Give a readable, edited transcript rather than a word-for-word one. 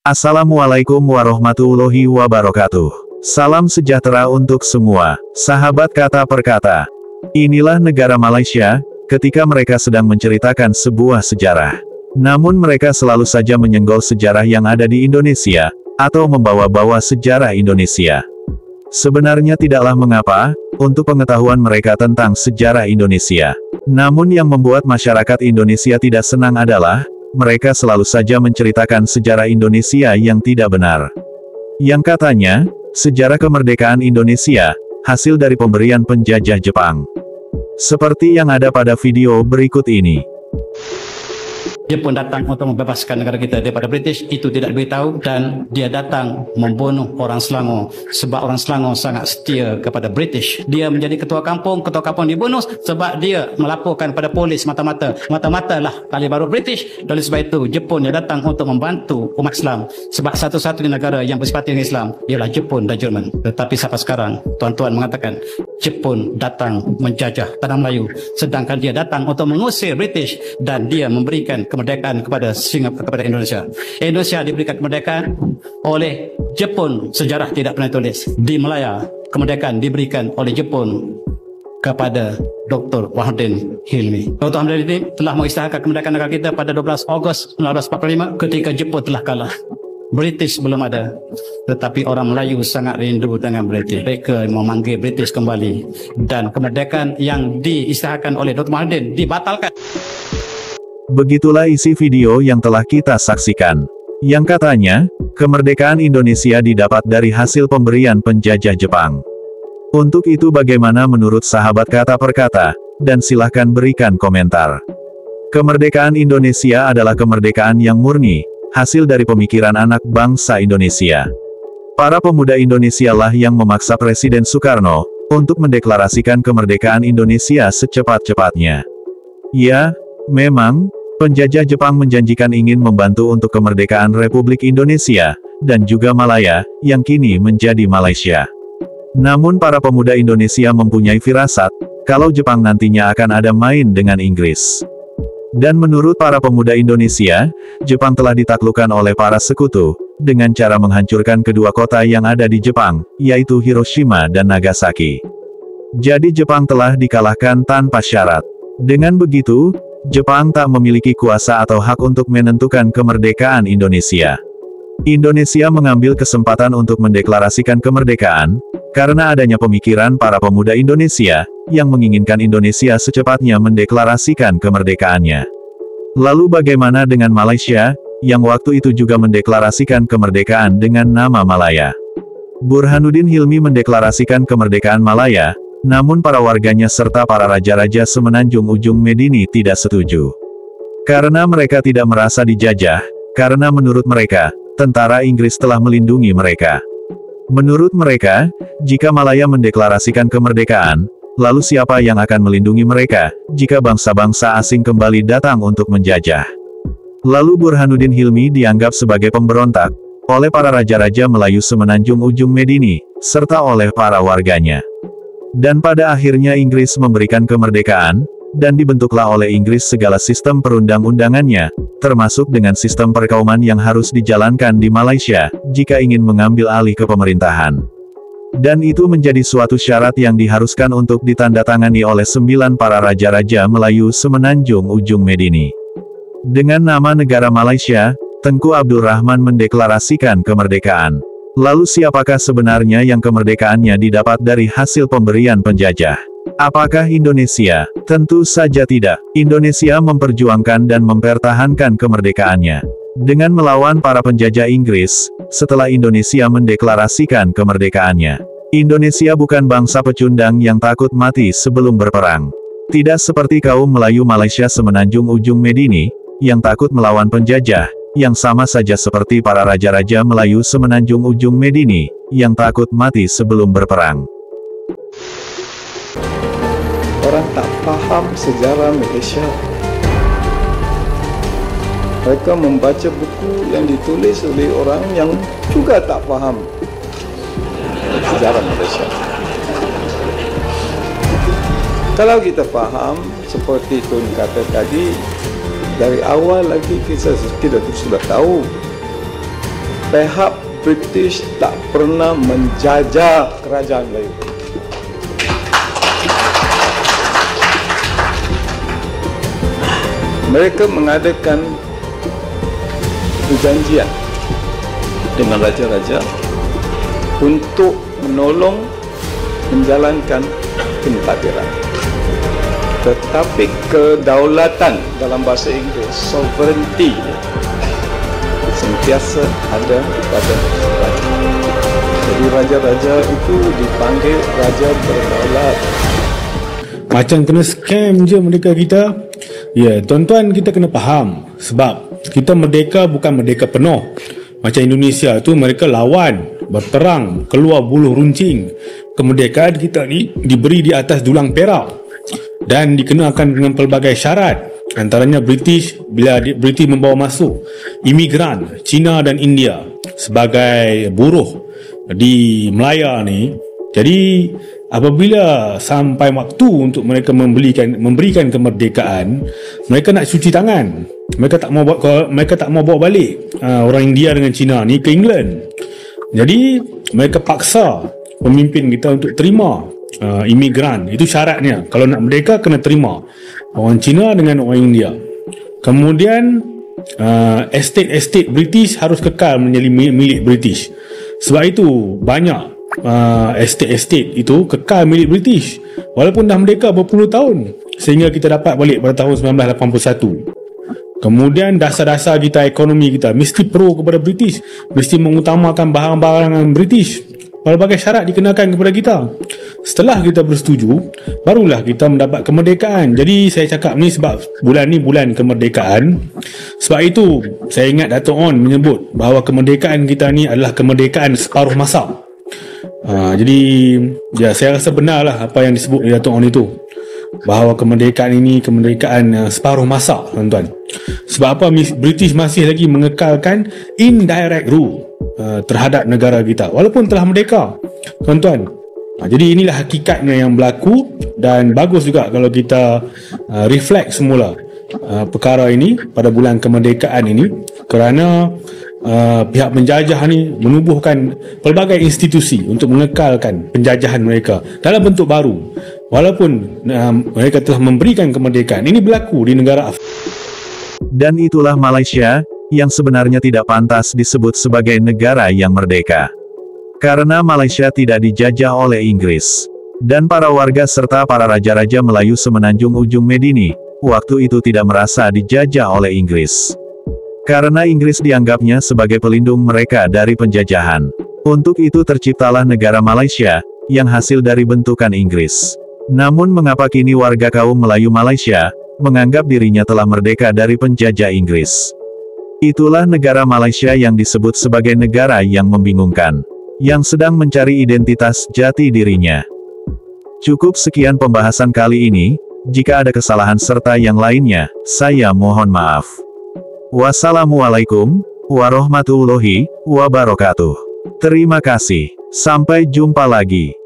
Assalamualaikum warahmatullahi wabarakatuh. Salam sejahtera untuk semua, sahabat kata per kata. Inilah negara Malaysia, ketika mereka sedang menceritakan sebuah sejarah. Namun mereka selalu saja menyenggol sejarah yang ada di Indonesia, atau membawa-bawa sejarah Indonesia. Sebenarnya tidaklah mengapa, untuk pengetahuan mereka tentang sejarah Indonesia. Namun yang membuat masyarakat Indonesia tidak senang adalah, mereka selalu saja menceritakan sejarah Indonesia yang tidak benar. Yang katanya, sejarah kemerdekaan Indonesia, hasil dari pemberian penjajah Jepang. Seperti yang ada pada video berikut ini. Dia pun datang untuk membebaskan negara kita daripada British, itu tidak diberitahu, dan dia datang membunuh orang Selangor sebab orang Selangor sangat setia kepada British. Dia menjadi ketua kampung dibunuh sebab dia melaporkan pada polis mata-mata lah kali baru British. Oleh sebab itu Jepun dia datang untuk membantu umat Islam, sebab satu-satunya negara yang bersifat dengan Islam ialah Jepun dan Jerman. Tetapi sampai sekarang tuan-tuan mengatakan Jepun datang menjajah tanah Melayu, sedangkan dia datang untuk mengusir British dan dia memberikan kemerdekaan kepada Indonesia. Indonesia diberikan kemerdekaan oleh Jepun, sejarah tidak pernah tulis. Di Malaya, kemerdekaan diberikan oleh Jepun kepada Dr. Wahidin Hilmi. Dr. Wahidin Hilmi telah mengisytiharkan kemerdekaan negara kita pada 12 Ogos 1945 ketika Jepun telah kalah. British belum ada, tetapi orang Melayu sangat rindu dengan British. Mereka memanggil British kembali, dan kemerdekaan yang diisytiharkan oleh Dr. Wahidin dibatalkan. Begitulah isi video yang telah kita saksikan. Yang katanya, kemerdekaan Indonesia didapat dari hasil pemberian penjajah Jepang. Untuk itu bagaimana menurut sahabat kata per kata, dan silahkan berikan komentar. Kemerdekaan Indonesia adalah kemerdekaan yang murni, hasil dari pemikiran anak bangsa Indonesia. Para pemuda Indonesia lah yang memaksa Presiden Soekarno, untuk mendeklarasikan kemerdekaan Indonesia secepat-cepatnya. Ya, memang, penjajah Jepang menjanjikan ingin membantu untuk kemerdekaan Republik Indonesia, dan juga Malaya, yang kini menjadi Malaysia. Namun para pemuda Indonesia mempunyai firasat, kalau Jepang nantinya akan ada main dengan Inggris. Dan menurut para pemuda Indonesia, Jepang telah ditaklukkan oleh para sekutu, dengan cara menghancurkan kedua kota yang ada di Jepang, yaitu Hiroshima dan Nagasaki. Jadi Jepang telah dikalahkan tanpa syarat. Dengan begitu, Jepang tak memiliki kuasa atau hak untuk menentukan kemerdekaan Indonesia. Indonesia mengambil kesempatan untuk mendeklarasikan kemerdekaan, karena adanya pemikiran para pemuda Indonesia, yang menginginkan Indonesia secepatnya mendeklarasikan kemerdekaannya. Lalu bagaimana dengan Malaysia, yang waktu itu juga mendeklarasikan kemerdekaan dengan nama Malaya? Burhanuddin Hilmi mendeklarasikan kemerdekaan Malaya, namun para warganya serta para raja-raja semenanjung ujung Medini tidak setuju. Karena mereka tidak merasa dijajah, karena menurut mereka, tentara Inggris telah melindungi mereka. Menurut mereka, jika Malaya mendeklarasikan kemerdekaan, lalu siapa yang akan melindungi mereka, jika bangsa-bangsa asing kembali datang untuk menjajah? Lalu Burhanuddin Hilmi dianggap sebagai pemberontak, oleh para raja-raja Melayu semenanjung ujung Medini, serta oleh para warganya. Dan pada akhirnya Inggris memberikan kemerdekaan, dan dibentuklah oleh Inggris segala sistem perundang-undangannya, termasuk dengan sistem perkauman yang harus dijalankan di Malaysia, jika ingin mengambil alih kepemerintahan. Dan itu menjadi suatu syarat yang diharuskan untuk ditandatangani oleh 9 para raja-raja Melayu semenanjung ujung Medini. Dengan nama negara Malaysia, Tengku Abdul Rahman mendeklarasikan kemerdekaan. Lalu siapakah sebenarnya yang kemerdekaannya didapat dari hasil pemberian penjajah? Apakah Indonesia? Tentu saja tidak. Indonesia memperjuangkan dan mempertahankan kemerdekaannya dengan melawan para penjajah Inggris. Setelah Indonesia mendeklarasikan kemerdekaannya, Indonesia bukan bangsa pecundang yang takut mati sebelum berperang. Tidak seperti kaum Melayu Malaysia semenanjung ujung Medini, yang takut melawan penjajah, yang sama saja seperti para raja-raja Melayu semenanjung ujung Medini, yang takut mati sebelum berperang. Orang tak faham sejarah Malaysia. Mereka membaca buku yang ditulis oleh orang yang juga tak faham sejarah Malaysia. Kalau kita faham, seperti Tun kata tadi, dari awal lagi kita sudah tahu pihak British tak pernah menjajah kerajaan Melayu. Mereka mengadakan perjanjian dengan raja-raja untuk menolong menjalankan pentadbiran. Tetapi kedaulatan dalam bahasa Inggeris, sovereignty, sentiasa ada pada raja. Jadi raja-raja itu dipanggil raja berdaulat. Macam kena scam je merdeka kita. Ya, tuan-tuan, kita kena faham. Sebab kita merdeka bukan merdeka penuh. Macam Indonesia tu mereka lawan, berperang, keluar buluh runcing. Kemerdekaan kita ni diberi di atas dulang perak dan dikenakan dengan pelbagai syarat. Antaranya British, bila British membawa masuk imigran Cina dan India sebagai buruh di Melaya ni. Jadi apabila sampai waktu untuk mereka memberikan kemerdekaan, mereka nak cuci tangan. Mereka tak mau bawa balik orang India dengan Cina ni ke England. Jadi mereka paksa pemimpin kita untuk terima imigran. Itu syaratnya. Kalau nak merdeka kena terima orang Cina dengan orang India. Kemudian estate British harus kekal menjadi milik British. Sebab itu banyak estate itu kekal milik British walaupun dah merdeka berpuluh tahun, sehingga kita dapat balik pada tahun 1981. Kemudian dasar-dasar kita, ekonomi kita mesti pro kepada British, mesti mengutamakan barang-barang British. Pelbagai syarat dikenakan kepada kita. Setelah kita bersetuju, barulah kita mendapat kemerdekaan. Jadi saya cakap ni sebab bulan ni bulan kemerdekaan. Sebab itu saya ingat Dato' On menyebut bahawa kemerdekaan kita ni adalah kemerdekaan separuh masa. Jadi ya, saya rasa benarlah apa yang disebut oleh Dato' On itu, bahawa kemerdekaan ini kemerdekaan separuh masa, tuan-tuan. Sebab apa? British masih lagi mengekalkan indirect rule terhadap negara kita walaupun telah merdeka, tuan-tuan. Jadi inilah hakikatnya yang berlaku, dan bagus juga kalau kita reflect semula perkara ini pada bulan kemerdekaan ini, kerana pihak penjajah ni menubuhkan pelbagai institusi untuk mengekalkan penjajahan mereka dalam bentuk baru walaupun mereka telah memberikan kemerdekaan. Ini berlaku di negara Dan itulah Malaysia, yang sebenarnya tidak pantas disebut sebagai negara yang merdeka. Karena Malaysia tidak dijajah oleh Inggris. Dan para warga serta para raja-raja Melayu semenanjung ujung Medini, waktu itu tidak merasa dijajah oleh Inggris. Karena Inggris dianggapnya sebagai pelindung mereka dari penjajahan. Untuk itu terciptalah negara Malaysia, yang hasil dari bentukan Inggris. Namun mengapa kini warga kaum Melayu Malaysia menganggap dirinya telah merdeka dari penjajah Inggris? Itulah negara Malaysia yang disebut sebagai negara yang membingungkan, yang sedang mencari identitas jati dirinya. Cukup sekian pembahasan kali ini. Jika ada kesalahan serta yang lainnya, saya mohon maaf. Wassalamualaikum warahmatullahi wabarakatuh. Terima kasih. Sampai jumpa lagi.